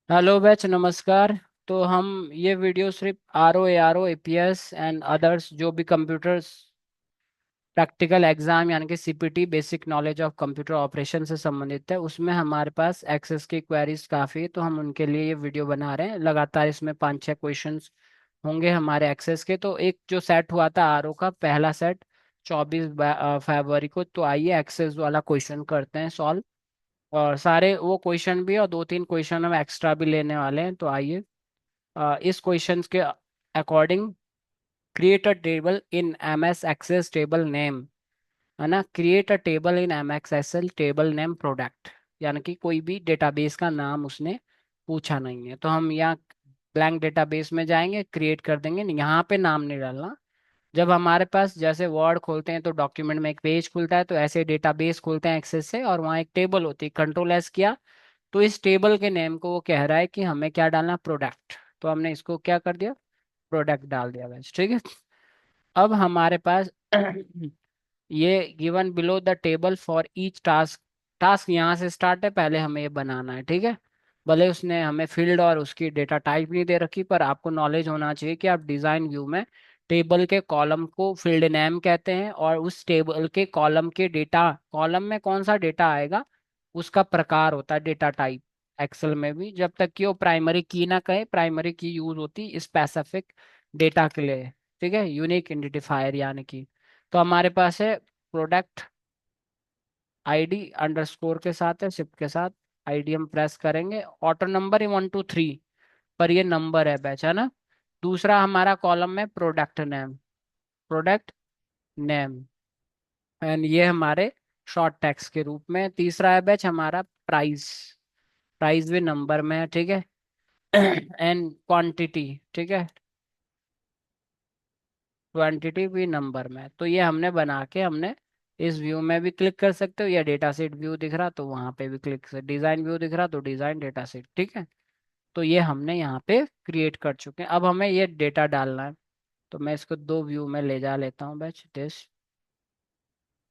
Hello batch, नमस्कार। तो हम ये वीडियो सिर्फ R O APS and others जो भी कंप्यूटर्स प्रैक्टिकल एग्जाम यानी कि CPT basic knowledge of computer operation से संबंधित है। उसमें हमारे पास एक्सेस की क्वेरीज काफ़ी है, तो हम उनके लिए ये वीडियो बना रहे हैं। लगातार इसमें 5-6 क्वेश्चंस होंगे हमारे एक्सेस के। तो एक जो सेट हुआ था आरओ का पहला सेट 24 फरवरी को, तो आइए एक्सेस वाला क्वेश्चन करते हैं सॉल्व। और सारे वो क्वेश्चन भी और 2-3 क्वेश्चन हम एक्स्ट्रा भी लेने वाले हैं। तो आइए इस क्वेश्चन के according create a table in M S access table name, है ना। Create a table in M X excel table name product, यानी कि कोई भी डेटाबेस का नाम उसने पूछा नहीं है। तो हम यहाँ ब्लैंक डेटाबेस में जाएंगे, क्रिएट कर देंगे। यहाँ पे नाम नहीं डालना। जब हमारे पास जैसे वर्ड खोलते हैं तो डॉक्यूमेंट में एक पेज खुलता है, तो ऐसे डेटाबेस खोलते हैं एक्सेस से, और वहाँ एक टेबल होती है। कंट्रोल एस किया तो इस टेबल के नेम को वो कह रहा है कि हमें क्या डालना, प्रोडक्ट। तो हमने इसको क्या कर दिया, प्रोडक्ट डाल दिया बस, ठीक है। अब हमारे पास ये given below the table for each task. Task यहाँ से स्टार्ट है, पहले हमें ये बनाना है, ठीक है। भले उसने हमें फील्ड और उसकी डेटा टाइप नहीं दे रखी, पर आपको नॉलेज होना चाहिए कि आप डिजाइन व्यू में टेबल के कॉलम को फील्ड नेम कहते हैं, और उस टेबल के कॉलम के डेटा, कॉलम में कौन सा डेटा आएगा उसका प्रकार होता है डेटा टाइप। एक्सेल में भी जब तक कि वो प्राइमरी की ना कहे, प्राइमरी की यूज होती स्पेसिफिक डेटा के लिए, ठीक है, यूनिक आइडेंटिफायर यानी कि। तो हमारे पास है प्रोडक्ट आईडी अंडरस्कोर के साथ है, शिफ्ट के साथ आईडी हम प्रेस करेंगे। ऑटो नंबर ही 1 2 3, पर ये नंबर है बैच, है ना। दूसरा हमारा कॉलम में product name, product name, and ये हमारे शॉर्ट टेक्स्ट के रूप में। तीसरा है बैच हमारा प्राइस, प्राइस भी नंबर में है, ठीक है। एंड क्वांटिटी, ठीक है, क्वांटिटी भी नंबर में। तो ये हमने बना के हमने इस व्यू में भी क्लिक कर सकते हो, या डेटा सेट व्यू दिख रहा तो वहां पे भी क्लिक से, डिजाइन व्यू दिख रहा तो डिजाइन डेटा सेट, ठीक है। तो ये हमने यहाँ पे क्रिएट कर चुके हैं। अब हमें ये डेटा डालना है, तो मैं इसको दो व्यू में ले जा लेता हूँ बैच दिस,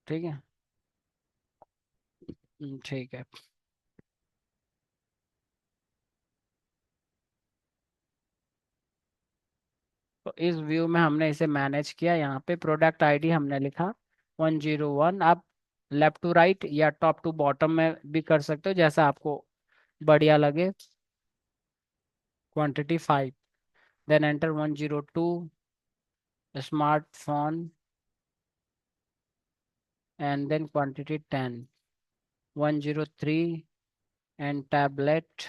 ठीक है। ठीक है। तो इस व्यू में हमने इसे मैनेज किया। यहाँ पे प्रोडक्ट आईडी हमने लिखा 101। आप लेफ्ट टू राइट या टॉप टू बॉटम में भी कर सकते हो, जैसा आपको बढ़िया लगे। Quantity 5, then enter 102, smartphone, and then quantity 10, 103, and tablet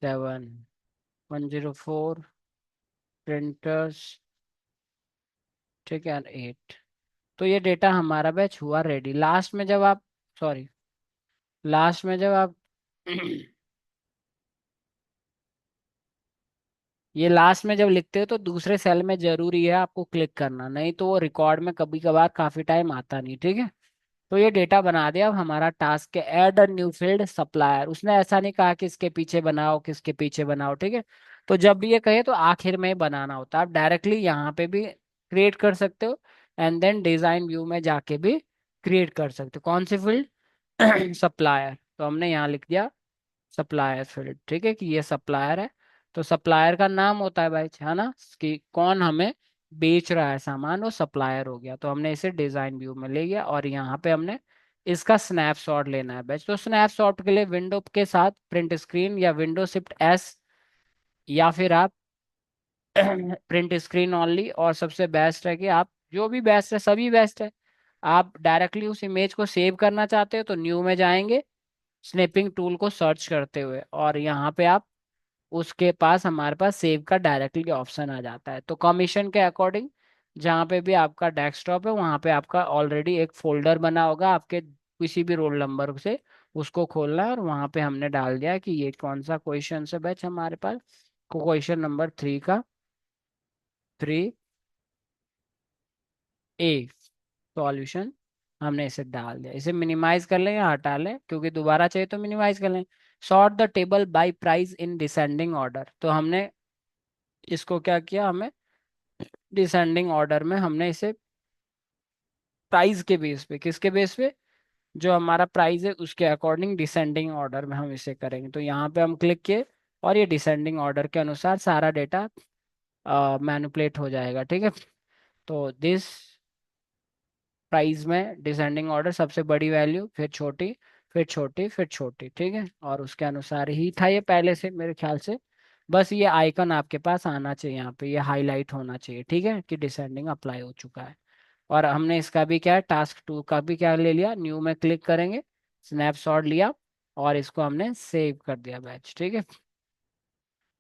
7, 104, printers, ठीक है, 8। तो ये डेटा हमारा बैच हुआ रेडी। लास्ट में जब आप, सॉरी, लास्ट में जब आप ये लास्ट में जब लिखते हो तो दूसरे सेल में जरूरी है आपको क्लिक करना, नहीं तो वो रिकॉर्ड में कभी कभार काफी टाइम आता नहीं, ठीक है। तो ये डेटा बना दिया। अब हमारा टास्क है add a new field supplier. उसने ऐसा नहीं कहा कि इसके पीछे बनाओ, किसके पीछे बनाओ, ठीक है। तो जब भी ये कहे तो आखिर में ही बनाना होता है। आप डायरेक्टली यहाँ पे भी क्रिएट कर सकते हो, एंड देन डिजाइन व्यू में जाके भी क्रिएट कर सकते हो। कौन सी फील्ड सप्लायर। तो हमने यहाँ लिख दिया सप्लायर फील्ड, ठीक है, कि ये सप्लायर है। तो सप्लायर का नाम होता है भाई, है ना, कि कौन हमें बेच रहा है सामान, वो सप्लायर हो गया। तो हमने इसे डिजाइन व्यू में ले गया, और यहाँ पे हमने इसका स्नैपशॉट लेना है बैच। तो स्नैपशॉट के लिए विंडो के साथ प्रिंट स्क्रीन या विंडो शिफ्ट एस, या फिर आप प्रिंट स्क्रीन ओनली। और सबसे बेस्ट है कि आप, जो भी बेस्ट है सभी बेस्ट है, आप डायरेक्टली उस इमेज को सेव करना चाहते हो तो न्यू में जाएंगे, स्नैपिंग टूल को सर्च करते हुए, और यहाँ पे आप उसके पास, हमारे पास सेव का डायरेक्टली ऑप्शन आ जाता है। तो कमीशन के अकॉर्डिंग जहाँ पे भी आपका डेस्कटॉप है वहाँ पे आपका ऑलरेडी एक फोल्डर बना होगा आपके किसी भी रोल नंबर से, उसको खोलना है। और वहाँ पे हमने डाल दिया कि ये कौन सा क्वेश्चन है बैच हमारे पास, क्वेश्चन नंबर 3 का 3A सॉल्यूशन। हमने इसे डाल दिया। इसे मिनिमाइज कर लें या हटा लें, क्योंकि दोबारा चाहिए तो मिनिमाइज कर लें। Sort the table by price in descending order. तो हमने इसको क्या किया, हमें डिसेंडिंग ऑर्डर में हमने इसे प्राइस के बेस पे, किसके बेस पे, जो हमारा प्राइस है उसके अकॉर्डिंग डिसेंडिंग ऑर्डर में हम इसे करेंगे। तो यहाँ पे हम क्लिक किए और ये डिसेंडिंग ऑर्डर के अनुसार सारा डेटा मैनिपुलेट हो जाएगा, ठीक है। तो दिस प्राइस में डिसेंडिंग ऑर्डर, सबसे बड़ी वैल्यू, फिर छोटी, फिर छोटी, फिर छोटी, ठीक है। और उसके अनुसार ही था ये पहले से मेरे ख्याल से। बस ये आइकन आपके पास आना चाहिए, यहाँ पे ये हाईलाइट होना चाहिए, ठीक है, कि डिसेंडिंग अप्लाई हो चुका है। और हमने इसका भी क्या है, टास्क 2 का भी क्या ले लिया, न्यू में क्लिक करेंगे, स्नैपशॉट लिया और इसको हमने सेव कर दिया बैच, ठीक है।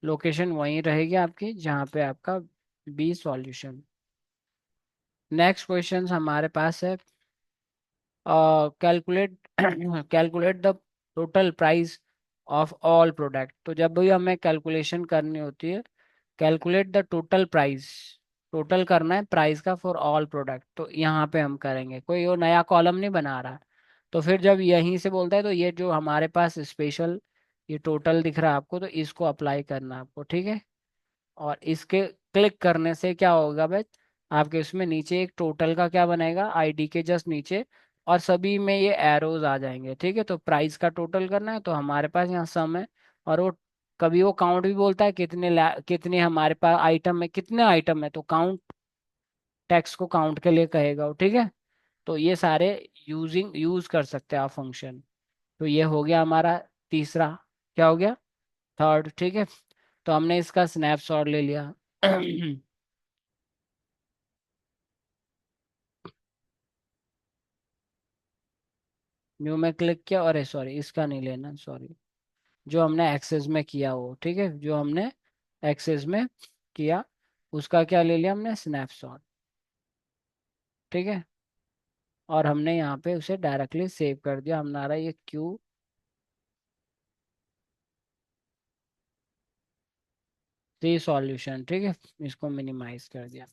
लोकेशन वहीं रहेगी आपकी जहाँ पे आपका बी सॉल्यूशन। नेक्स्ट क्वेश्चन हमारे पास है, calculate calculate the total price of all product. तो जब भी हमें कैलकुलेशन करनी होती है, calculate the total price, total करना है प्राइस का फॉर ऑल प्रोडक्ट, तो यहाँ पे हम करेंगे, कोई वो नया कॉलम नहीं बना रहा। तो फिर जब यहीं से बोलता है तो ये जो हमारे पास स्पेशल ये टोटल दिख रहा है आपको, तो इसको अप्लाई करना है आपको, ठीक है। और इसके क्लिक करने से क्या होगा बस, आपके उसमें नीचे एक टोटल का क्या बनेगा, आईडी के जस्ट नीचे, और सभी में ये एरोज आ जाएंगे, ठीक है। तो प्राइस का टोटल करना है तो हमारे पास यहाँ सम है, और वो कभी वो काउंट भी बोलता है कितने कितने हमारे पास आइटम है, कितने आइटम है, तो काउंट टैक्स को काउंट के लिए कहेगा वो, ठीक है। तो ये सारे यूज कर सकते हैं आप फंक्शन। तो ये हो गया हमारा तीसरा, क्या हो गया, थर्ड, ठीक है। तो हमने इसका स्नैपशॉट ले लिया न्यू में क्लिक किया, अरे सॉरी इसका नहीं लेना, सॉरी, जो हमने एक्सेस में किया वो, ठीक है, जो हमने एक्सेस में किया उसका क्या ले लिया हमने, स्नैपशॉट, ठीक है। और हमने यहाँ पे उसे डायरेक्टली सेव कर दिया, हमारा ये क्यू सी सॉल्यूशन, ठीक है। इसको मिनिमाइज कर दिया।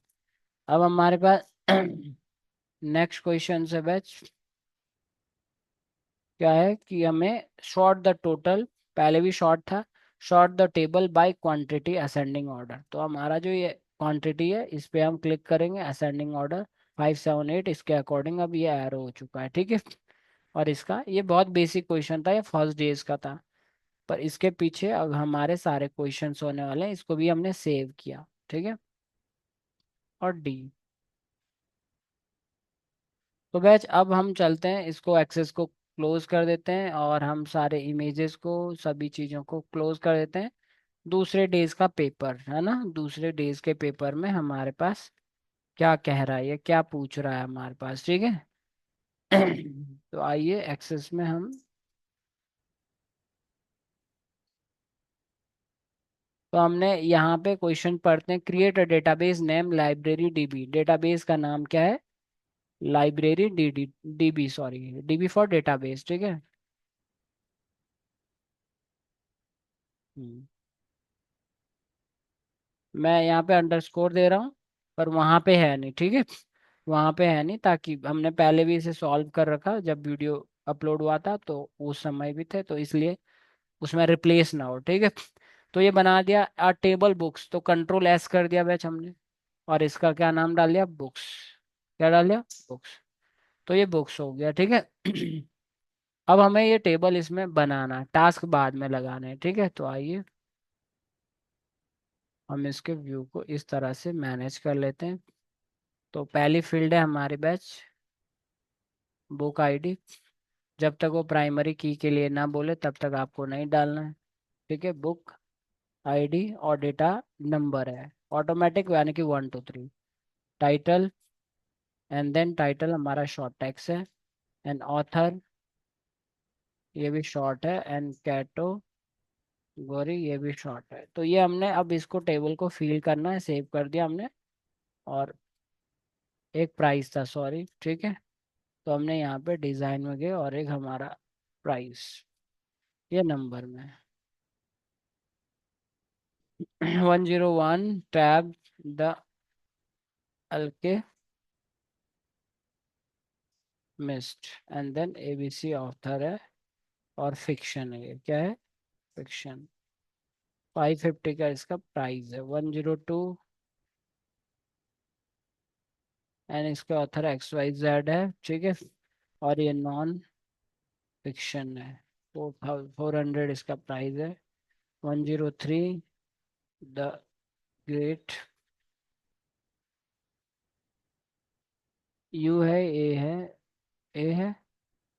अब हमारे पास नेक्स्ट क्वेश्चन है बैच, क्या है कि हमें शॉर्ट द टोटल, पहले भी शॉर्ट था, short the table by quantity ascending order. तो हमारा जो ये क्वांटिटी है इस पे हम क्लिक करेंगे, असेंडिंग ऑर्डर 578, इसके अकॉर्डिंग अब ये एरो हो चुका है, ठीक है। और इसका ये बहुत बेसिक क्वेश्चन था, ये फर्स्ट डेज का था, पर इसके पीछे अब हमारे सारे क्वेश्चंस होने वाले हैं, इसको भी हमने सेव किया, ठीक है। और डी, तो बैच अब हम चलते हैं, इसको एक्सेस को क्लोज कर देते हैं और हम सारे इमेजेस को, सभी चीज़ों को क्लोज कर देते हैं। दूसरे डेज का पेपर है ना, दूसरे डेज के पेपर में हमारे पास क्या कह रहा है, ये क्या पूछ रहा है हमारे पास, ठीक है। तो आइए एक्सेस में हम, तो हमने यहाँ पे क्वेश्चन पढ़ते हैं, create a database name library dB, database का नाम क्या है, library D D dB, sorry dB for database, ठीक है। हम्म, मैं यहाँ पे अंडरस्कोर दे रहा हूँ, पर वहाँ पे है नहीं, ठीक है। वहाँ पे है नहीं, ताकि हमने पहले भी इसे सॉल्व कर रखा, जब वीडियो अपलोड हुआ था तो उस समय भी थे, तो इसलिए उसमें रिप्लेस ना हो, ठीक है। तो ये बना दिया टेबल बुक्स, तो कंट्रोल एस कर दिया बैच हमने, और इसका क्या नाम डाल दिया, बुक्स, क्या डाल दिया, बुक्स। तो ये बुक्स हो गया, ठीक है। अब हमें ये टेबल इसमें बनाना है, टास्क बाद में लगाना है, ठीक है। तो आइए हम इसके व्यू को इस तरह से मैनेज कर लेते हैं। तो पहली फील्ड है हमारी बैच बुक आईडी, जब तक वो प्राइमरी की के लिए ना बोले तब तक आपको नहीं डालना है, ठीक है। बुक आईडी और डेटा नंबर है ऑटोमेटिक, यानी कि 1 2 3। टाइटल, एंड देन टाइटल हमारा शॉर्ट टेक्स्ट है, एंड ऑथर ये भी शॉर्ट है, एंड कैटेगरी ये भी शॉर्ट है। तो ये हमने अब इसको टेबल को फिल करना है, सेव कर दिया हमने। और एक प्राइस था, सॉरी, ठीक है। तो हमने यहाँ पे डिज़ाइन में गए और एक हमारा प्राइस, ये नंबर में 101 tab the alchemist, and then ABC author है, और फिक्शन है, ये क्या है, फिक्शन। 550 का इसका प्राइस है, 102, एंड इसका ऑथर XYZ है, ठीक है। और ये नॉन फिक्शन है। 400 इसका प्राइस है। 103 द ग्रेट। यू है, ए है, ए है।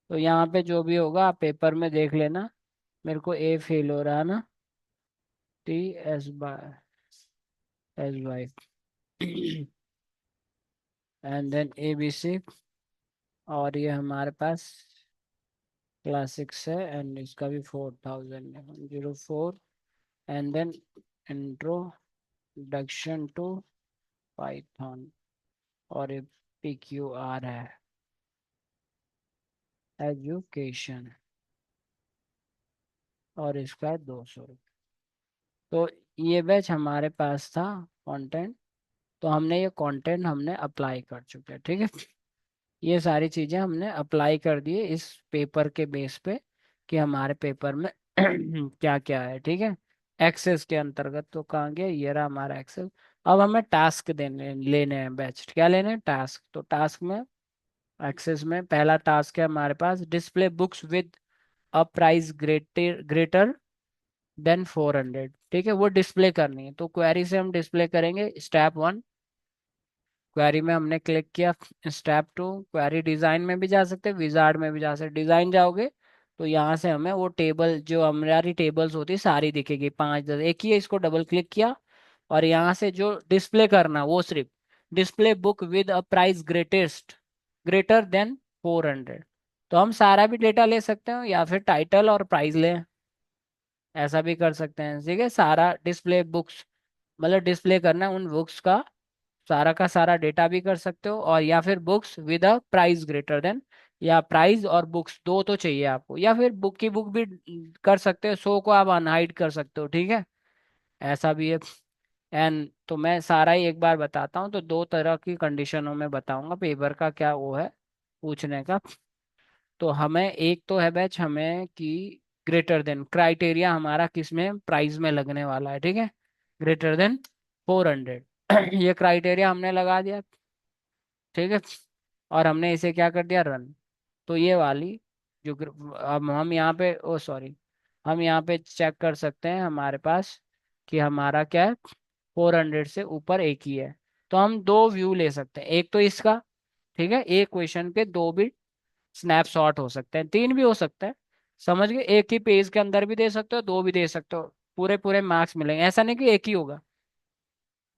तो यहाँ पे जो भी होगा आप पेपर में देख लेना। मेरे को ए फेल हो रहा है ना। T S by and then A B C. और ये हमारे पास क्लासिक्स है एंड इसका भी 4000 है। 104 and then introduction to Python. और ये पी क्यू आर है, एजुकेशन। और इसका है 200। तो ये बैच हमारे पास था कंटेंट। तो हमने ये कंटेंट हमने अप्लाई कर चुके हैं, ठीक है। ये सारी चीज़ें हमने अप्लाई कर दी है इस पेपर के बेस पे कि हमारे पेपर में क्या क्या है, ठीक है। एक्सेस के अंतर्गत तो कहाँ गया, ये रहा हमारा एक्सेस। अब हमें टास्क देने लेने हैं बैच, क्या लेने हैं, टास्क। तो टास्क में एक्सेस में पहला टास्क है हमारे पास, display books with a price greater greater than 400, ठीक है। वो डिस्प्ले करनी है, तो क्वेरी से हम डिस्प्ले करेंगे। स्टेप 1, क्वेरी में हमने क्लिक किया। स्टेप 2, क्वेरी डिजाइन में भी जा सकते हैं, विजार्ड में भी जा सकते। डिजाइन जाओगे तो यहाँ से हमें वो टेबल जो हमारी टेबल्स होती है सारी दिखेगी, 5 10 एक ही है। इसको डबल क्लिक किया और यहाँ से जो डिस्प्ले करना वो सिर्फ display book with a price greater than 400। तो हम सारा भी डेटा ले सकते हैं या फिर टाइटल और प्राइस लें, ऐसा भी कर सकते हैं, ठीक है। सारा डिस्प्ले बुक्स मतलब डिस्प्ले करना उन बुक्स का सारा सारा डेटा भी कर सकते हो। और या फिर books with a price greater than, या प्राइस और बुक्स दो तो चाहिए आपको, या फिर बुक की बुक भी कर सकते हो, शो को आप अनहाइड कर सकते हो, ठीक है। ऐसा भी है। एंड तो मैं सारा ही एक बार बताता हूँ। तो दो तरह की कंडीशनों में बताऊंगा पेपर का क्या वो है पूछने का। तो हमें एक तो है बैच हमें कि ग्रेटर देन क्राइटेरिया हमारा किस में प्राइस में लगने वाला है, ठीक है। ग्रेटर देन 400 ये क्राइटेरिया हमने लगा दिया, ठीक है। और हमने इसे क्या कर दिया, रन। तो ये वाली जो अब हम यहाँ पे, ओ सॉरी, हम यहाँ पे चेक कर सकते हैं हमारे पास कि हमारा क्या है, 400 से ऊपर एक ही है। तो हम दो व्यू ले सकते हैं, एक तो इसका, ठीक है। एक क्वेश्चन के दो भी स्नैपशॉट हो सकते हैं, तीन भी हो सकते हैं, समझ गए। एक ही पेज के अंदर भी दे सकते हो, दो भी दे सकते हो, पूरे पूरे मार्क्स मिलेंगे। ऐसा नहीं कि एक ही होगा,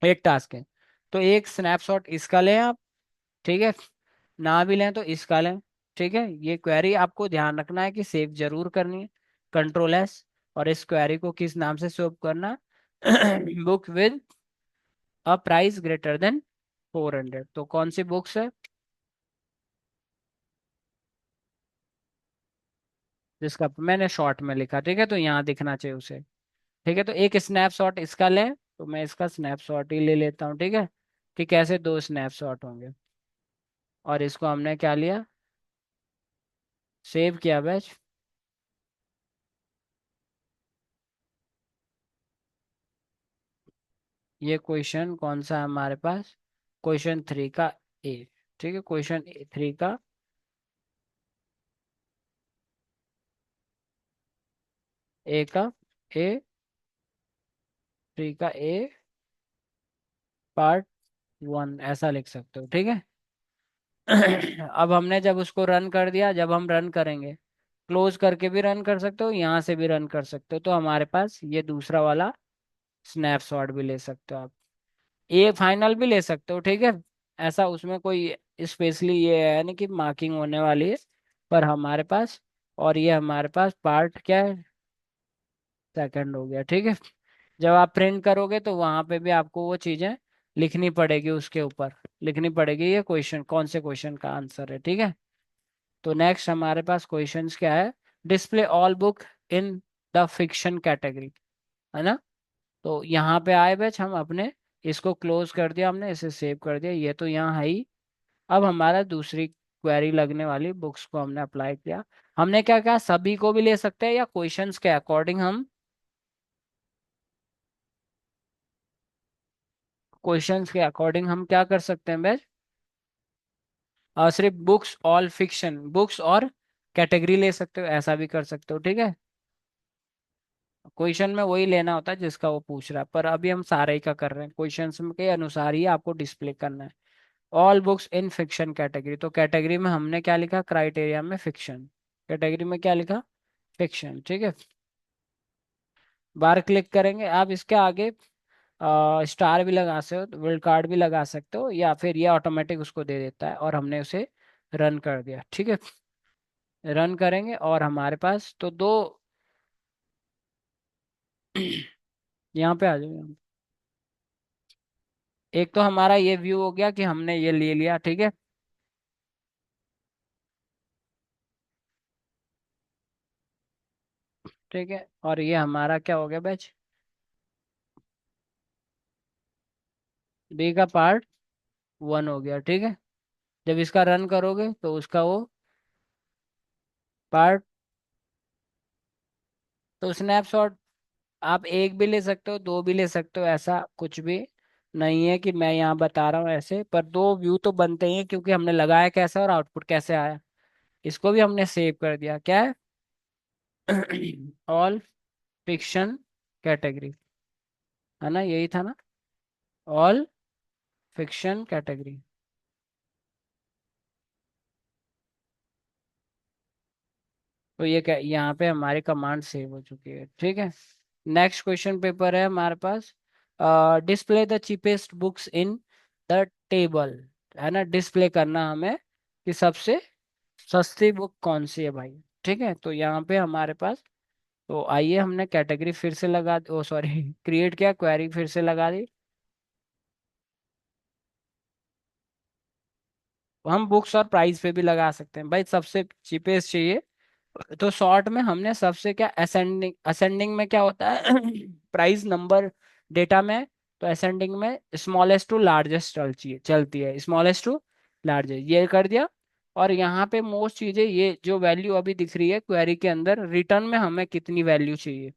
एक टास्क है। तो एक स्नैपशॉट इसका लें आप, ठीक है। ना भी लें तो इसका लें, ठीक है। ये क्वेरी आपको ध्यान रखना है कि सेव जरूर करनी है, कंट्रोल S। और इस क्वेरी को किस नाम से सेव करना, book with a price greater than 400। तो कौन सी बुक्स है जिसका मैंने शॉर्ट में लिखा, ठीक है। तो यहाँ दिखना चाहिए उसे, ठीक है। तो एक स्नैपशॉट इसका लें, तो मैं इसका स्नैपशॉट ही ले लेता हूँ, ठीक है। कि कैसे दो स्नैपशॉट होंगे। और इसको हमने क्या लिया, सेव किया बैच। ये क्वेश्चन कौन सा है हमारे पास, क्वेश्चन 3 का ए, ठीक है। क्वेश्चन 3 का ए का ए 3 का ए पार्ट 1 ऐसा लिख सकते हो, ठीक है। अब हमने जब उसको रन कर दिया, जब हम रन करेंगे क्लोज करके भी रन कर सकते हो, यहाँ से भी रन कर सकते हो। तो हमारे पास ये दूसरा वाला स्नैपशॉट भी ले सकते हो आप, ये फाइनल भी ले सकते हो, ठीक है। ऐसा उसमें कोई स्पेशली ये है नहीं कि मार्किंग होने वाली है, पर हमारे पास, और ये हमारे पास पार्ट क्या है, सेकंड हो गया, ठीक है। जब आप प्रिंट करोगे तो वहां पे भी आपको वो चीजें लिखनी पड़ेगी, उसके ऊपर लिखनी पड़ेगी ये क्वेश्चन कौन से क्वेश्चन का आंसर है, ठीक है। तो नेक्स्ट हमारे पास क्वेश्चंस क्या है, display all book in the fiction category, है ना। तो यहाँ पे आए बैच हम अपने इसको क्लोज कर दिया, हमने इसे सेव कर दिया, ये तो यहाँ है ही। अब हमारा दूसरी क्वेरी लगने वाली बुक्स को हमने अप्लाई किया। हमने क्या कहा, सभी को भी ले सकते हैं या क्वेश्चंस के अकॉर्डिंग हम, क्वेश्चंस के अकॉर्डिंग हम क्या कर सकते हैं बैच, सिर्फ बुक्स ऑल फिक्शन, बुक्स और कैटेगरी ले सकते हो, ऐसा भी कर सकते हो, ठीक है। क्वेश्चन में वही लेना होता है जिसका वो पूछ रहा है, पर अभी हम सारे ही का कर रहे हैं, क्वेश्चन के अनुसार ही आपको डिस्प्ले करना है। ऑल बुक्स इन फिक्शन कैटेगरी, तो कैटेगरी में हमने क्या लिखा, क्राइटेरिया में फिक्शन, कैटेगरी में क्या लिखा, फिक्शन, ठीक है। बार क्लिक करेंगे, आप इसके आगे स्टार भी लगा सकते हो, विल्ड कार्ड भी लगा सकते हो, या फिर ये ऑटोमेटिक उसको दे देता है, और हमने उसे रन कर दिया, ठीक है। रन करेंगे और हमारे पास तो दो यहाँ पे आ जाओ। एक तो हमारा ये व्यू हो गया कि हमने ये ले लिया, ठीक है। ठीक है, और ये हमारा क्या हो गया बैच, बी का पार्ट 1 हो गया, ठीक है। जब इसका रन करोगे तो उसका वो पार्ट, तो स्नैपशॉट आप एक भी ले सकते हो, दो भी ले सकते हो, ऐसा कुछ भी नहीं है कि मैं यहाँ बता रहा हूँ ऐसे, पर दो व्यू तो बनते ही हैं, क्योंकि हमने लगाया कैसा और आउटपुट कैसे आया। इसको भी हमने सेव कर दिया, क्या है, ऑल फिक्शन कैटेगरी, है ना, यही था ना, ऑल फिक्शन कैटेगरी। तो ये क्या, यहाँ पे हमारी कमांड सेव हो चुकी है, ठीक है। नेक्स्ट क्वेश्चन पेपर है हमारे पास, display the cheapest books in the table, है ना, डिस्प्ले करना हमें कि सबसे सस्ती बुक कौन सी है भाई, ठीक है। तो यहाँ पे हमारे पास, तो आइए हमने कैटेगरी फिर से लगा, ओ सॉरी क्रिएट किया, क्वेरी फिर से लगा दी। हम बुक्स और प्राइस पे भी लगा सकते हैं भाई, सबसे चीपेस्ट चाहिए। तो शॉर्ट में हमने सबसे क्या, असेंडिंग, असेंडिंग में क्या होता है प्राइस नंबर डेटा में, तो असेंडिंग में स्मॉलेस्ट टू लार्जेस्ट चलती है, स्मॉलेस्ट टू लार्जेस्ट, ये कर दिया। और यहाँ पे मोस्ट चीजें, ये जो वैल्यू अभी दिख रही है क्वेरी के अंदर, रिटर्न में हमें कितनी वैल्यू चाहिए,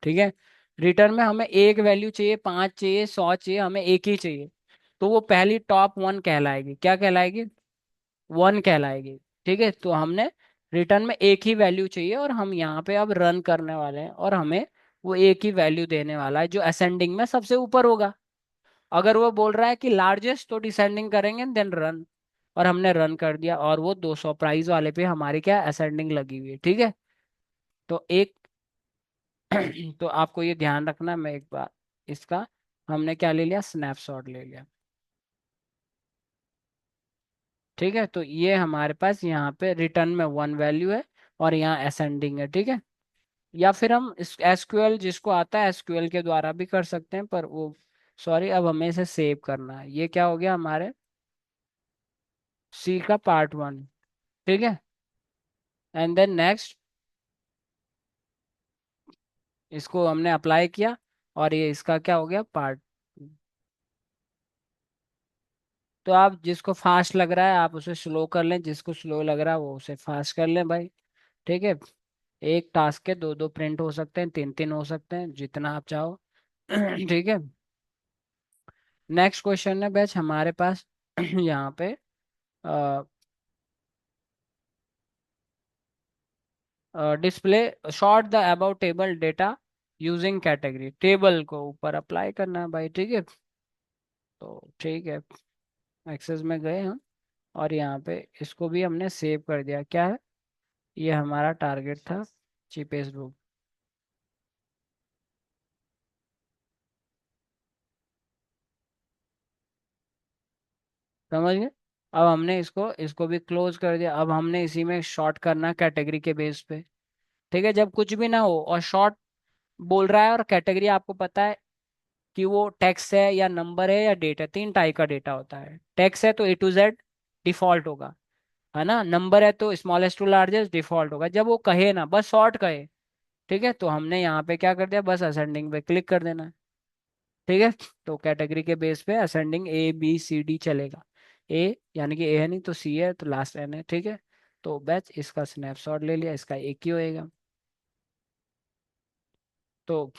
ठीक है। रिटर्न में हमें एक वैल्यू चाहिए, 5 चाहिए, 100 चाहिए, हमें एक ही चाहिए। तो वो पहली टॉप 1 कहलाएगी, क्या कहलाएगी, 1 कहलाएगी, ठीक है। तो हमने रिटर्न में एक ही वैल्यू चाहिए, और हम यहाँ पे अब रन करने वाले हैं, और हमें वो एक ही वैल्यू देने वाला है जो असेंडिंग में सबसे ऊपर होगा। अगर वो बोल रहा है कि लार्जेस्ट, तो डिसेंडिंग करेंगे देन रन, और हमने रन कर दिया, और वो 200 प्राइस वाले पे हमारी क्या असेंडिंग लगी हुई है, ठीक है। तो एक तो आपको ये ध्यान रखना, मैं एक बार इसका, हमने क्या ले लिया, स्नैपशॉट ले लिया, ठीक है। तो ये हमारे पास यहाँ पे रिटर्न में 1 वैल्यू है, और यहाँ असेंडिंग है, ठीक है। या फिर हम इस एसक्यूएल, जिसको आता है एसक्यूएल के द्वारा भी कर सकते हैं, पर वो सॉरी, अब हमें इसे सेव करना है, ये क्या हो गया हमारे सी का पार्ट 1, ठीक है। एंड देन नेक्स्ट, इसको हमने अप्लाई किया, और ये इसका क्या हो गया, पार्ट। तो आप जिसको फास्ट लग रहा है आप उसे स्लो कर लें, जिसको स्लो लग रहा है वो उसे फास्ट कर लें भाई, ठीक है। एक टास्क के दो दो प्रिंट हो सकते हैं, 3 3 हो सकते हैं, जितना आप चाहो ठीक है। नेक्स्ट क्वेश्चन है बैच हमारे पास यहाँ पे, display short the about table data using category, table को ऊपर अप्लाई करना है भाई, ठीक है। तो ठीक है, एक्सेस में गए हम, और यहाँ पे इसको भी हमने सेव कर दिया, क्या है, ये हमारा टारगेट था, चीपेस्ट बुक, समझ गए। अब हमने इसको इसको भी क्लोज कर दिया, अब हमने इसी में शॉर्ट करना कैटेगरी के बेस पे, ठीक है। जब कुछ भी ना हो और शॉर्ट बोल रहा है, और कैटेगरी आपको पता है कि वो टेक्स्ट है या नंबर है या डेट है, 3 टाइप का डेटा होता है। टेक्स्ट है तो A to Z डिफॉल्ट होगा, है ना, नंबर है तो स्मॉलेस्ट टू लार्जेस्ट डिफॉल्ट होगा, जब वो कहे ना, बस शॉर्ट कहे, ठीक है। तो हमने यहाँ पे क्या कर दिया, बस असेंडिंग पे क्लिक कर देना है, ठीक है। तो कैटेगरी के बेस पे ascending A B C D चलेगा, ए यानी कि ए है नहीं तो सी है, तो लास्ट एन है, ठीक है। तो बैच इसका स्नैपशॉट ले लिया, इसका एक ही होएगा। तो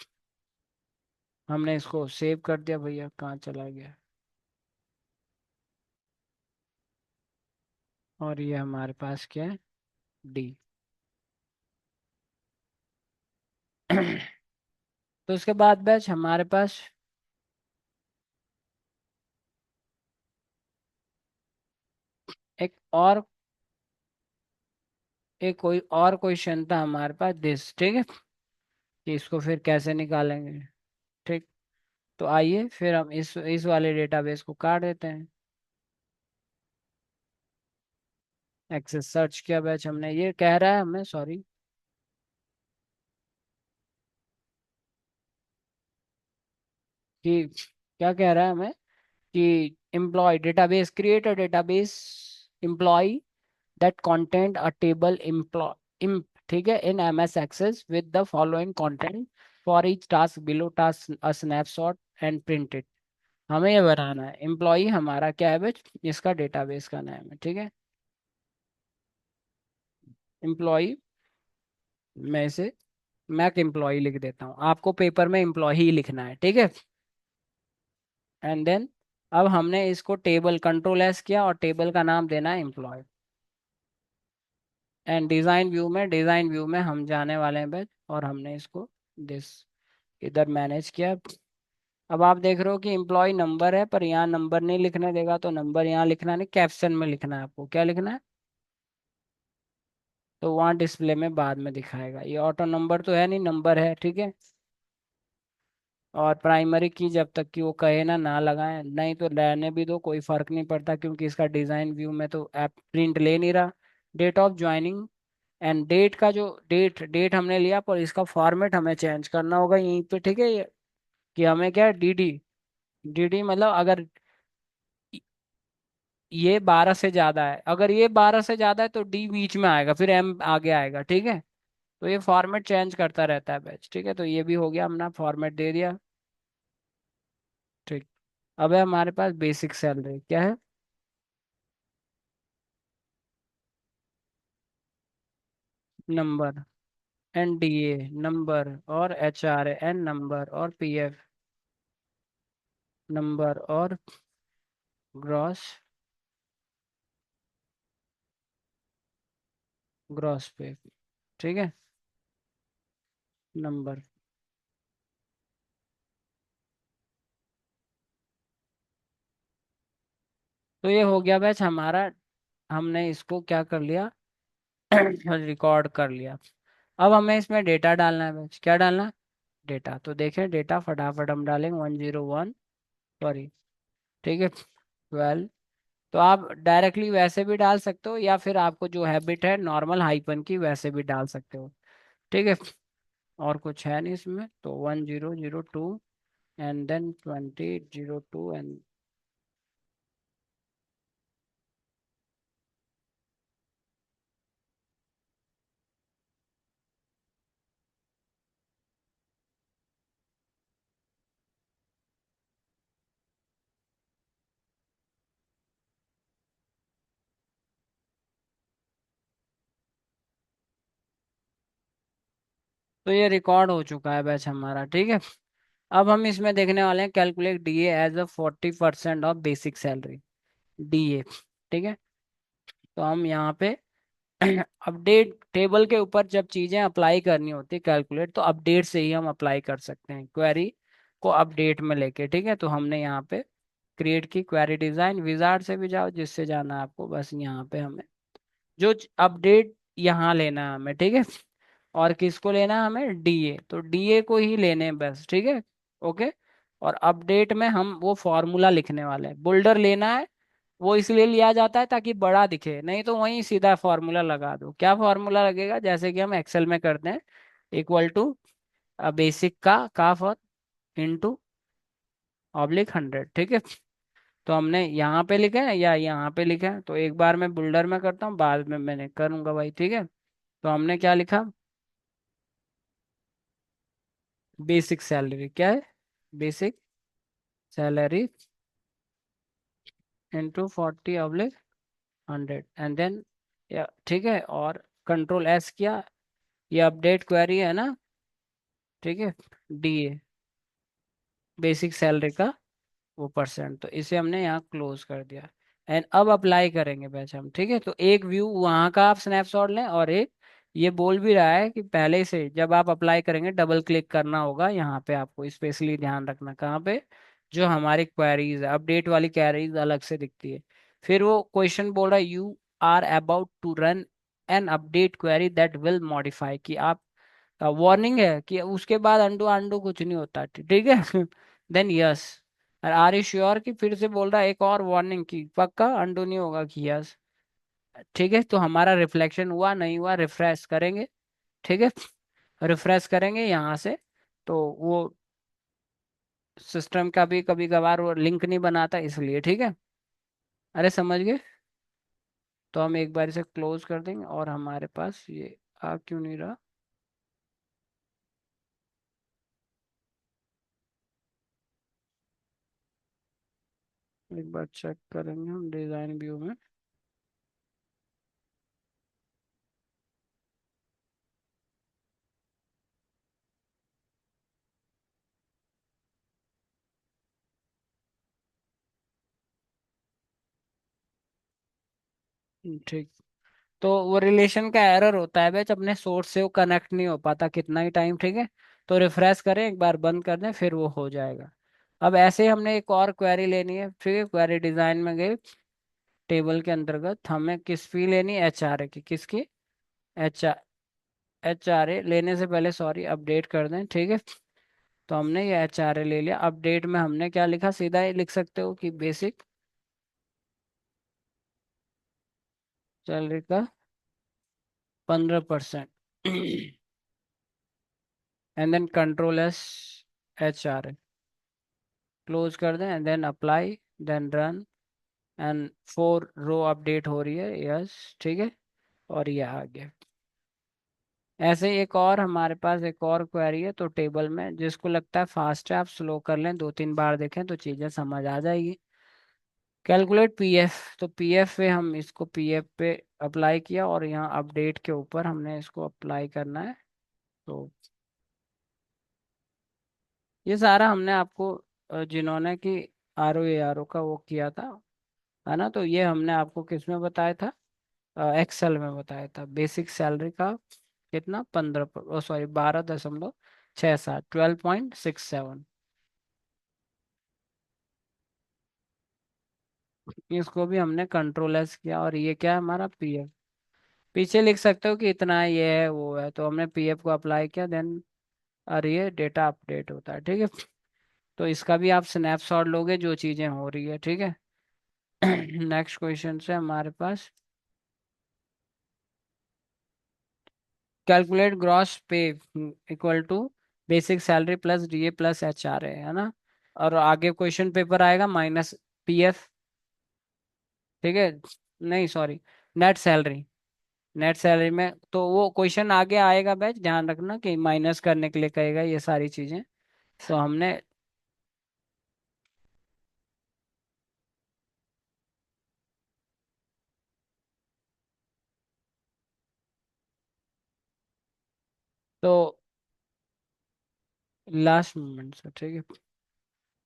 हमने इसको सेव कर दिया, भैया कहाँ चला गया, और ये हमारे पास क्या है, डी। तो उसके बाद बैच हमारे पास एक और एक कोई और क्वेश्चन था हमारे पास दिस, ठीक है, कि इसको फिर कैसे निकालेंगे। ठीक। तो आइए फिर हम इस वाले डेटाबेस को काट देते हैं। एक्सेस सर्च किया बैच हमने, ये कह रहा है हमें, सॉरी, कि क्या कह रहा है हमें कि employ database, create a database employ that content a table employ इम, ठीक है, in MS Access with the following content for each task below task a snapshot and print it. हमें ये बनाना है एम्प्लॉय हमारा क्या है बैच, इसका डेटाबेस का नाम है, ठीक है। एम्प्लॉय में से मैक एम्प्लॉय लिख देता हूँ, आपको पेपर में एम्प्लॉय ही लिखना है, ठीक है। एंड देन अब हमने इसको टेबल कंट्रोल एस किया और टेबल का नाम देना है एम्प्लॉय। एंड डिजाइन व्यू में हम जाने वाले हैं बैच, और हमने इसको दिस इधर मैनेज किया। अब आप देख रहे हो कि एम्प्लॉय नंबर है, पर यहाँ नंबर नहीं लिखने देगा, तो नंबर यहाँ लिखना नहीं, कैप्शन में लिखना है। आपको क्या लिखना है, तो वहाँ डिस्प्ले में बाद में दिखाएगा। ये ऑटो नंबर तो है नहीं, नंबर है, ठीक है। और प्राइमरी की जब तक कि वो कहे ना लगाएं, नहीं तो रहने भी दो, कोई फर्क नहीं पड़ता, क्योंकि इसका डिजाइन व्यू में तो ऐप प्रिंट ले नहीं रहा। Date of joining and date का जो डेट हमने लिया, पर इसका फॉर्मेट हमें चेंज करना होगा यहीं पे, ठीक है। कि हमें क्या है, डीडी। डीडी मतलब अगर ये 12 से ज्यादा है, अगर ये 12 से ज्यादा है तो डी बीच में आएगा, फिर एम आगे आएगा, ठीक है। तो ये फॉर्मेट चेंज करता रहता है बैच, ठीक है। तो ये भी हो गया, हमने फॉर्मेट दे दिया, ठीक। अब है हमारे पास बेसिक सैलरी क्या है, नंबर, एनडीए नंबर, और एचआर एन नंबर, और पीएफ नंबर, और ग्रॉस ग्रॉस पे, ठीक है, नंबर। तो ये हो गया बैच हमारा, हमने इसको क्या कर लिया, रिकॉर्ड कर लिया। अब हमें इसमें डेटा डालना है बैच, क्या डालना है, डेटा। तो देखें डेटा फटाफट हम डालेंगे 101, सॉरी, ठीक है, 12। तो आप डायरेक्टली वैसे भी डाल सकते हो, या फिर आपको जो हैबिट है नॉर्मल हाइपन की, वैसे भी डाल सकते हो, ठीक है। और कुछ है नहीं इसमें, तो 1002 एंड देन 2002 एंड। तो ये रिकॉर्ड हो चुका है बैच हमारा, ठीक है। अब हम इसमें देखने वाले हैं calculate DA as a 40% of basic salary, DA, ठीक है। तो हम यहाँ पे अपडेट टेबल के ऊपर जब चीज़ें अप्लाई करनी होती कैलकुलेट, तो अपडेट से ही हम अप्लाई कर सकते हैं, क्वेरी को अपडेट में लेके, ठीक है। तो हमने यहाँ पे क्रिएट की क्वेरी डिज़ाइन, विजार्ड से भी जाओ जिससे जाना है आपको, बस यहाँ पे हमें जो अपडेट यहाँ लेना है हमें, ठीक है। और किसको लेना है हमें, डीए, तो डीए को ही लेने हैं बस, ठीक है, ओके। और अपडेट में हम वो फॉर्मूला लिखने वाले हैं, बोल्डर लेना है, वो इसलिए लिया जाता है ताकि बड़ा दिखे, नहीं तो वहीं सीधा फॉर्मूला लगा दो। क्या फॉर्मूला लगेगा, जैसे कि हम एक्सेल में करते हैं, इक्वल टू बेसिक का काफ और इंटू ऑब्लिक 100, ठीक है। तो हमने यहाँ पे लिखा है या यहाँ पे लिखा है, तो एक बार मैं बुल्डर में करता हूँ, बाद में मैंने करूँगा भाई, ठीक है। तो हमने क्या लिखा, बेसिक सैलरी क्या है, basic salary into 40/100 and then, या ठीक है, और कंट्रोल एस किया, ये अपडेट क्वेरी है ना, ठीक है, डीए बेसिक सैलरी का वो परसेंट, तो इसे हमने यहाँ क्लोज कर दिया। एंड अब अप्लाई करेंगे बैच हम, ठीक है। तो एक व्यू वहाँ का आप स्नैपशॉट लें, और एक ये बोल भी रहा है कि पहले से जब आप अप्लाई करेंगे डबल क्लिक करना होगा यहाँ पे, आपको स्पेशली ध्यान रखना कहाँ पे, जो हमारी क्वेरीज है अपडेट वाली क्वेरीज अलग से दिखती है। फिर वो क्वेश्चन बोल रहा है you are about to run an update query that will modify, कि आप वार्निंग है कि उसके बाद अंडू अंडू कुछ नहीं होता, ठीक है। Then yes, are you sure, कि फिर से बोल रहा है एक और वार्निंग की पक्का अंडू नहीं होगा, कि यस। ठीक है, तो हमारा रिफ्लेक्शन हुआ नहीं हुआ, रिफ्रेश करेंगे, ठीक है। रिफ्रेश करेंगे यहाँ से, तो वो सिस्टम का भी कभी कभार वो लिंक नहीं बनाता इसलिए, ठीक है। अरे समझ गए। तो हम एक बार इसे क्लोज कर देंगे, और हमारे पास ये आ क्यों नहीं रहा। एक बार चेक करेंगे हम डिजाइन व्यू में। ठीक। तो वो रिलेशन का एरर होता है बैच, अपने सोर्स से वो कनेक्ट नहीं हो पाता कितना ही टाइम, ठीक है। तो रिफ्रेश करें एक बार, बंद कर दें, फिर वो हो जाएगा। अब ऐसे ही हमने एक और क्वेरी लेनी है, ठीक है। क्वेरी डिजाइन में गए, टेबल के अंतर्गत हमें किसकी लेनी है, HRA की, किसकी, एच HRA लेने से पहले सॉरी अपडेट कर दें, ठीक है। तो हमने ये HRA ले लिया। अपडेट में हमने क्या लिखा, सीधा ही लिख सकते हो कि बेसिक सैलरी का 15%, and then control S HRA, close कर दें, and then apply, then run, and 4 row update हो रही है, यस, ठीक है। और ये आ गया। ऐसे ही एक और हमारे पास एक और क्वेरी है, तो टेबल में जिसको लगता है फास्ट है आप स्लो कर लें, 2-3 बार देखें तो चीज़ें समझ आ जाएगी। कैलकुलेट पीएफ, तो पीएफ पे हम इसको पीएफ पे अप्लाई किया, और यहाँ अपडेट के ऊपर हमने इसको अप्लाई करना है। तो ये सारा हमने आपको जिन्होंने कि RO ARO का वो किया था, है ना, तो ये हमने आपको किस में बताया था, एक्सेल में बताया था। बेसिक सैलरी का कितना, 15, सॉरी 12.67, 12.67। इसको भी हमने कंट्रोल एस किया, और ये क्या है हमारा पीएफ। पीछे लिख सकते हो कि इतना ये है वो है, तो हमने पीएफ को अप्लाई किया, देन और ये डेटा अपडेट होता है, ठीक है। तो इसका भी आप स्नैपशॉट लोगे जो चीज़ें हो रही है, ठीक है। नेक्स्ट क्वेश्चन से हमारे पास calculate gross pay equal to basic salary plus DA plus HRA, है ना। और आगे क्वेश्चन पेपर आएगा माइनस पीएफ, ठीक है। नहीं sorry, net salary. Net salary में तो वो क्वेश्चन आगे आएगा बैच, ध्यान रखना कि माइनस करने के लिए कहेगा ये सारी चीजें। तो हमने, तो लास्ट मोमेंट से, ठीक है।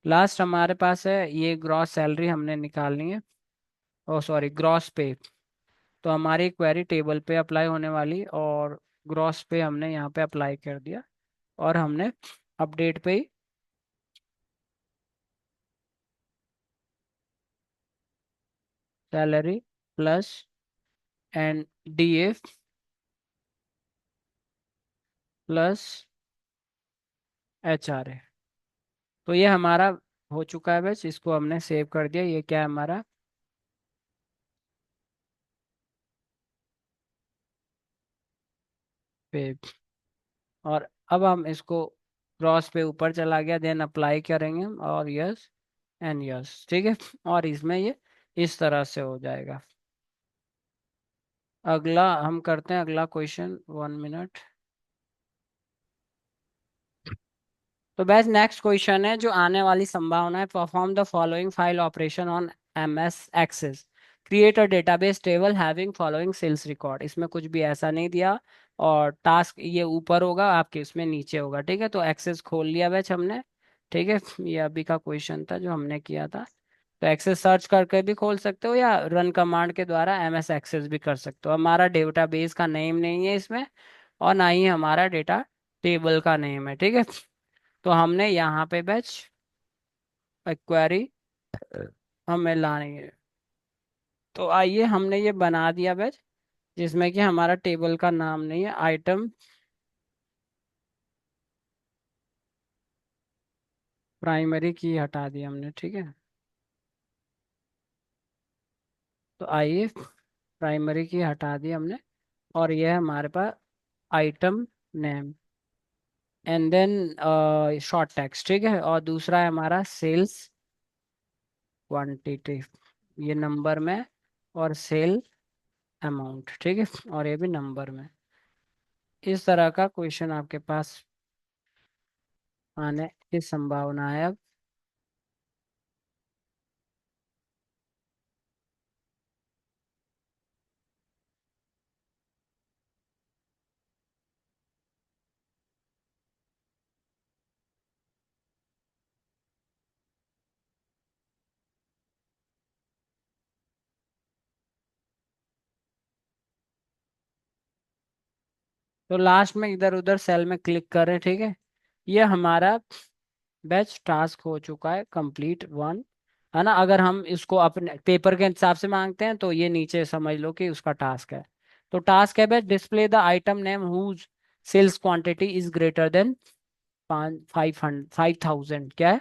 लास्ट हमारे पास है ये ग्रॉस सैलरी हमने निकालनी है, ओ सॉरी ग्रॉस पे। तो हमारी क्वेरी टेबल पे अप्लाई होने वाली, और ग्रॉस पे हमने यहाँ पे अप्लाई कर दिया, और हमने अपडेट पे ही salary plus and DA plus HRA। तो ये हमारा हो चुका है बस, इसको हमने सेव कर दिया। ये क्या है हमारा पे, और अब हम इसको क्रॉस पे ऊपर चला गया, देन अप्लाई करेंगे हम, और यस एंड यस, ठीक है। और इसमें ये इस तरह से हो जाएगा। अगला हम करते हैं, अगला क्वेश्चन, 1 मिनट। तो बस नेक्स्ट क्वेश्चन है जो आने वाली संभावना है, perform the following file operation on MS Access, create a database table having following sales record. इसमें कुछ भी ऐसा नहीं दिया, और टास्क ये ऊपर होगा आपके, इसमें नीचे होगा, ठीक है। तो एक्सेस खोल लिया बैच हमने, ठीक है। ये अभी का क्वेश्चन था जो हमने किया था। तो एक्सेस सर्च करके भी खोल सकते हो या रन कमांड के द्वारा एमएस एक्सेस भी कर सकते हो। हमारा डेटाबेस का नेम नहीं है इसमें, और ना ही हमारा डेटा टेबल का नेम है, ठीक है। तो हमने यहाँ पे बैच क्वेरी हमें लानी है। तो आइए, हमने ये बना दिया बैच, जिसमें कि हमारा टेबल का नाम नहीं है, आइटम प्राइमरी की हटा दी हमने, ठीक है। तो आइए, प्राइमरी की हटा दी हमने, और यह हमारे पास item name and then short text, ठीक है। और दूसरा है हमारा सेल्स क्वांटिटी, ये नंबर में, और सेल अमाउंट, ठीक है, और ये भी नंबर में। इस तरह का क्वेश्चन आपके पास आने की संभावना है अब। तो लास्ट में इधर उधर सेल में क्लिक करें, ठीक है। ये हमारा बैच टास्क हो चुका है कंप्लीट वन, है ना। अगर हम इसको अपने पेपर के हिसाब से मांगते हैं तो ये नीचे समझ लो कि उसका टास्क है। तो टास्क है batch, display the item name whose sales quantity is greater than 5,000, क्या है,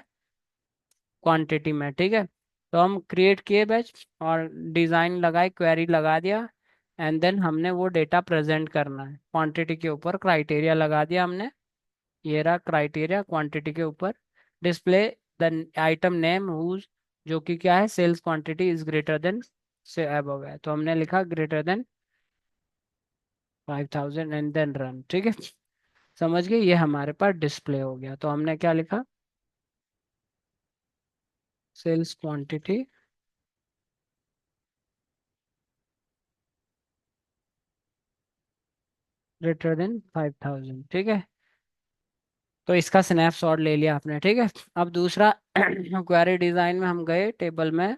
क्वांटिटी में, ठीक है। तो हम क्रिएट किए बैच, और डिज़ाइन लगाए, क्वेरी लगा दिया, एंड देन हमने वो डेटा प्रेजेंट करना है क्वांटिटी के ऊपर, क्राइटेरिया लगा दिया हमने। ये रहा क्राइटेरिया क्वांटिटी के ऊपर, display the item name whose, जो कि क्या है, sales quantity is greater than से अबव है, तो हमने लिखा greater than 5,000 and then run, ठीक है। समझ गए, ये हमारे पास डिस्प्ले हो गया। तो हमने क्या लिखा, सेल्स क्वांटिटी ग्रेटर देन 5,000, ठीक है। तो इसका स्नैपशॉट ले लिया आपने, ठीक है। अब दूसरा क्वेरी डिजाइन में हम गए टेबल में,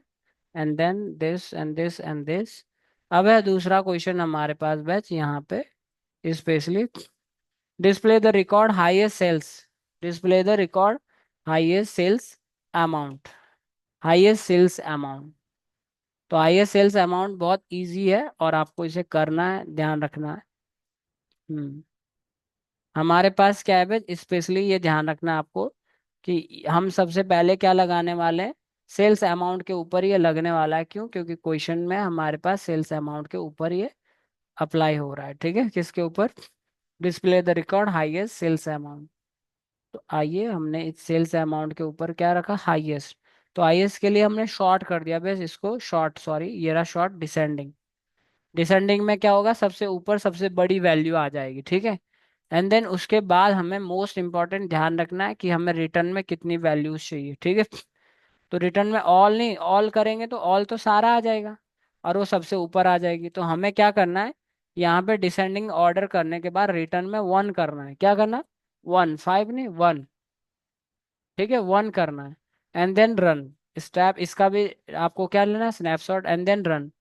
and then this and this and this. अब है दूसरा क्वेश्चन हमारे पास बैच यहाँ पे, specially display the record highest sales, display the record highest sales amount, highest sales amount. तो हाईएस्ट सेल्स अमाउंट बहुत इजी है, और आपको इसे करना है, ध्यान रखना है। हम्म हमारे पास क्या है भाई, स्पेशली ये ध्यान रखना है आपको, कि हम सबसे पहले क्या लगाने वाले हैं, सेल्स अमाउंट के ऊपर ये लगने वाला है। क्यों? क्योंकि क्वेश्चन में हमारे पास सेल्स अमाउंट के ऊपर ये अप्लाई हो रहा है, ठीक है। किसके ऊपर? Display the record highest sales amount. तो आइए, हमने इस सेल्स अमाउंट के ऊपर क्या रखा, हाईएस्ट। तो हाईएस्ट के लिए हमने शॉर्ट कर दिया बस इसको, शॉर्ट, सॉरी, ये रहा शॉर्ट डिसेंडिंग। डिसेंडिंग में क्या होगा, सबसे ऊपर सबसे बड़ी वैल्यू आ जाएगी, ठीक है। एंड देन उसके बाद हमें मोस्ट इंपॉर्टेंट ध्यान रखना है कि हमें रिटर्न में कितनी वैल्यूज चाहिए, ठीक है। तो रिटर्न में ऑल नहीं, ऑल करेंगे तो ऑल तो सारा आ जाएगा, और वो सबसे ऊपर आ जाएगी। तो हमें क्या करना है, यहाँ पे डिसेंडिंग ऑर्डर करने के बाद रिटर्न में वन करना है। क्या करना? वन, फाइव नहीं, वन, ठीक है, वन करना है। एंड देन रन स्टेप, इसका भी आपको क्या लेना है, स्नैपशॉट, एंड देन रन।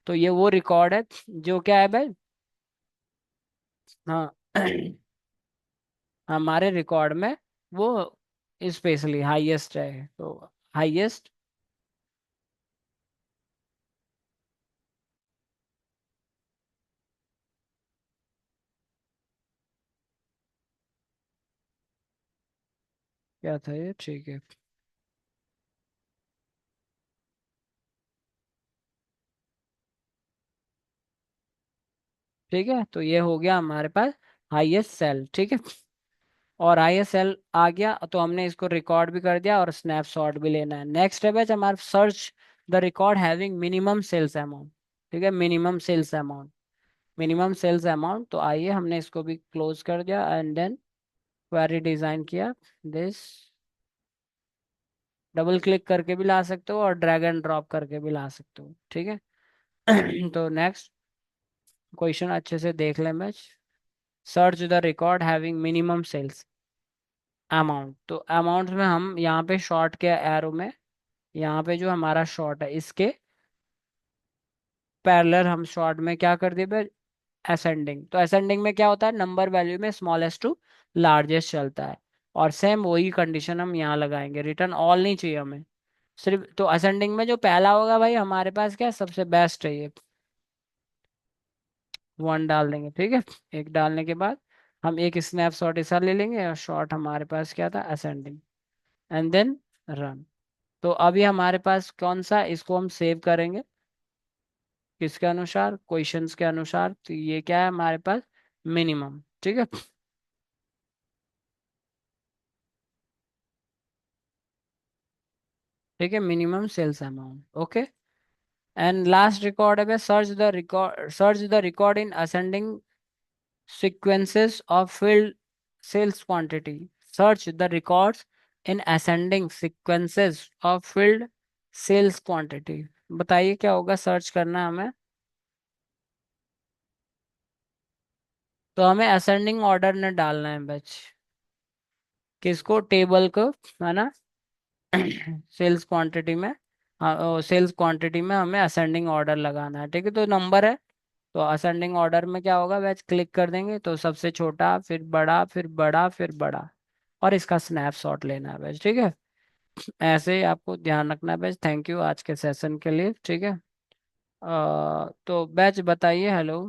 तो ये वो रिकॉर्ड है जो क्या है भाई, हाँ, हमारे रिकॉर्ड में वो स्पेशली हाईएस्ट है। तो हाईएस्ट क्या था ये, ठीक है। ठीक है, तो ये हो गया हमारे पास हाईएस्ट सेल, ठीक है। और हाईएस्ट सेल आ गया, तो हमने इसको रिकॉर्ड भी कर दिया, और स्नैपशॉट भी लेना है। नेक्स्ट स्टेप है हमारा, search the record having minimum sales amount, ठीक है, minimum sales amount, minimum sales amount. तो आइए, हमने इसको भी क्लोज कर दिया, एंड देन क्वेरी डिजाइन किया, दिस, डबल क्लिक करके भी ला सकते हो, और ड्रैग एंड ड्रॉप करके भी ला सकते हो, ठीक है। तो नेक्स्ट क्वेश्चन अच्छे से देख लें मैं, search the record having minimum sales amount. तो अमाउंट में हम यहाँ पे शॉर्ट के एरो में यहाँ पे जो हमारा शॉर्ट है इसके पैरेलल हम शॉर्ट में क्या कर दिए, असेंडिंग। तो असेंडिंग में क्या होता है, नंबर वैल्यू में स्मॉलेस्ट टू लार्जेस्ट चलता है। और सेम वही कंडीशन हम यहाँ लगाएंगे, रिटर्न ऑल नहीं चाहिए हमें, सिर्फ। तो असेंडिंग में जो पहला होगा भाई हमारे पास क्या है, सबसे बेस्ट है ये, 1 डाल देंगे, ठीक है। एक डालने के बाद हम एक स्नैपशॉट ऐसा ले लेंगे, और शॉर्ट हमारे पास क्या था, असेंडिंग, एंड देन रन। तो अभी हमारे पास कौन सा, इसको हम सेव करेंगे किसके अनुसार, क्वेश्चंस के अनुसार। तो ये क्या है हमारे पास, मिनिमम, ठीक है। ठीक है, minimum sales amount, okay. And last record है, search the record in ascending sequences of filled sales quantity. Search the records in ascending sequences of filled sales quantity. बताइए क्या होगा, सर्च करना है हमें। तो हमें असेंडिंग ऑर्डर में डालना है बच, किसको, टेबल को, है ना। सेल्स क्वांटिटी में, हाँ सेल्स क्वांटिटी में हमें असेंडिंग ऑर्डर लगाना है, ठीक है। तो नंबर है, तो असेंडिंग ऑर्डर में क्या होगा बैच, क्लिक कर देंगे तो सबसे छोटा, फिर बड़ा, फिर बड़ा, फिर बड़ा, और इसका स्नैपशॉट लेना है बैच, ठीक है। ऐसे ही आपको ध्यान रखना है बैच। थैंक यू आज के सेशन के लिए, ठीक है। तो बैच बताइए, हेलो।